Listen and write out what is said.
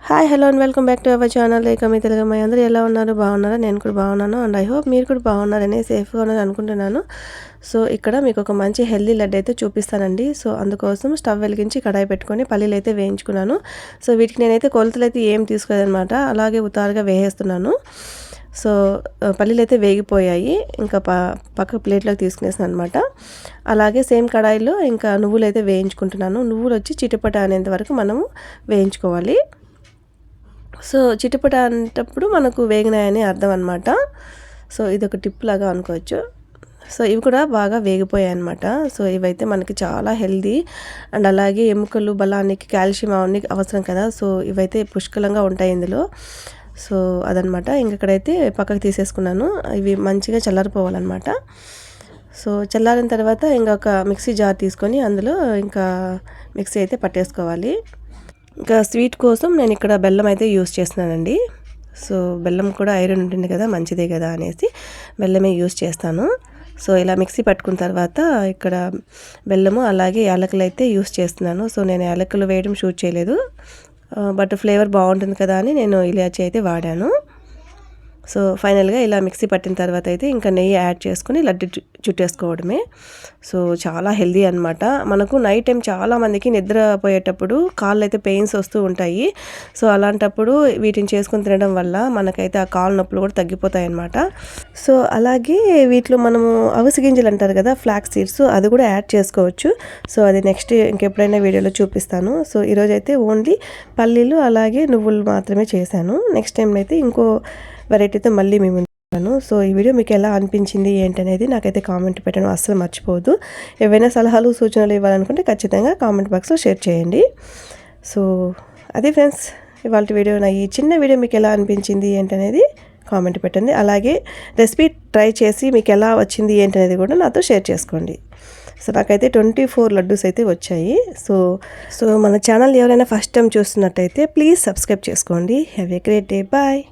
Hi hello and welcome back to our channel ఏకమే తెలుగమ్మాయి. అందరూ ఎలా ఉన్నారు? బాగున్నారా? నేను కూడా బాగున్నాను అండ్ ఐ హోప్ మీరు కూడా బాగున్నారని సేఫ్గా ఉన్నారని అనుకుంటున్నాను. సో ఇక్కడ మీకు ఒక మంచి హెల్దీ లడ్డు అయితే చూపిస్తానండి. సో అందుకోసం స్టవ్ వెలిగించి కడాయి పెట్టుకొని పల్లీలు అయితే వేయించుకున్నాను. సో వీటికి నేనైతే కొలతలు అయితే ఏం తీసుకోలేదన్నమాట, అలాగే ఉతారుగా వేసేస్తున్నాను. సో పల్లీలు అయితే వేగిపోయాయి, ఇంకా పక్క ప్లేట్లోకి తీసుకునేసాను అనమాట. అలాగే సేమ్ కడాయిలో ఇంకా నువ్వులు అయితే వేయించుకుంటున్నాను. నువ్వులు వచ్చి చిటపట అనేంత వరకు మనము వేయించుకోవాలి. సో చిటపట అనేటప్పుడు మనకు వేగినాయని అర్థం అనమాట. సో ఇది ఒక టిప్ లాగా అనుకోవచ్చు. సో ఇవి కూడా బాగా వేగిపోయాయి అనమాట. సో ఇవైతే మనకి చాలా హెల్దీ అండ్ అలాగే ఎముకలు బలానికి కాల్షియం అవన్నీ అవసరం కదా. సో ఇవైతే పుష్కలంగా ఉంటాయి ఇందులో. సో అదనమాట. ఇంకక్కడైతే పక్కకు తీసేసుకున్నాను. ఇవి మంచిగా చల్లారిపోవాలన్నమాట. సో చల్లారిన తర్వాత ఇంకొక మిక్సీ జార్ తీసుకొని అందులో ఇంకా మిక్సీ అయితే పట్టేసుకోవాలి. ఇంకా స్వీట్ కోసం నేను ఇక్కడ బెల్లం అయితే యూస్ చేస్తున్నానండి. సో బెల్లం కూడా ఐరన్ ఉంటుంది కదా, మంచిదే కదా అనేసి బెల్లమే యూస్ చేస్తాను. సో ఇలా మిక్సీ పట్టుకున్న తర్వాత ఇక్కడ బెల్లము అలాగే యాలకులు అయితే యూస్ చేస్తున్నాను. సో నేను యాలకులు వేయడం షూట్ చేయలేదు, బట్ ఫ్లేవర్ బాగుంటుంది కదా అని నేను ఇలాచీ అయితే వాడాను. సో ఫైనల్గా ఇలా మిక్సీ పట్టిన తర్వాత అయితే ఇంకా నెయ్యి యాడ్ చేసుకొని లడ్డు చుట్టేసుకోవడమే. సో చాలా హెల్దీ అనమాట. మనకు నైట్ టైం చాలామందికి నిద్రపోయేటప్పుడు కాళ్ళు అయితే పెయిన్స్ వస్తూ ఉంటాయి. సో అలాంటప్పుడు వీటిని చేసుకుని తినడం వల్ల మనకైతే ఆ కాళ్ళ నొప్పులు కూడా తగ్గిపోతాయి అన్నమాట. సో అలాగే వీటిలో మనము అవిసె గింజలు అంటారు కదా, ఫ్లాక్స్ సీడ్స్, అది కూడా యాడ్ చేసుకోవచ్చు. సో అది నెక్స్ట్ ఇంకెప్పుడైనా వీడియోలో చూపిస్తాను. సో ఈరోజైతే ఓన్లీ పల్లీలు అలాగే నువ్వులు మాత్రమే చేశాను. నెక్స్ట్ టైం అయితే ఇంకో వెరైటీతో మళ్ళీ మేము ఉంటాను. సో ఈ వీడియో మీకు ఎలా అనిపించింది ఏంటనేది నాకైతే కామెంట్ పెట్టడం అస్సలు మర్చిపోవద్దు. ఏవైనా సలహాలు సూచనలు ఇవ్వాలనుకుంటే ఖచ్చితంగా కామెంట్ బాక్స్లో షేర్ చేయండి. సో అదే ఫ్రెండ్స్, ఇవాళ వీడియో నా ఈ చిన్న వీడియో మీకు ఎలా అనిపించింది ఏంటనేది కామెంట్ పెట్టండి. అలాగే రెసిపీ ట్రై చేసి మీకు ఎలా వచ్చింది ఏంటనేది కూడా నాతో షేర్ చేసుకోండి. సో నాకైతే 24 లడ్డూస్ అయితే వచ్చాయి. సో మన ఛానల్ ఎవరైనా ఫస్ట్ టైం చూస్తున్నట్టయితే ప్లీజ్ సబ్స్క్రైబ్ చేసుకోండి. Have a great day. Bye.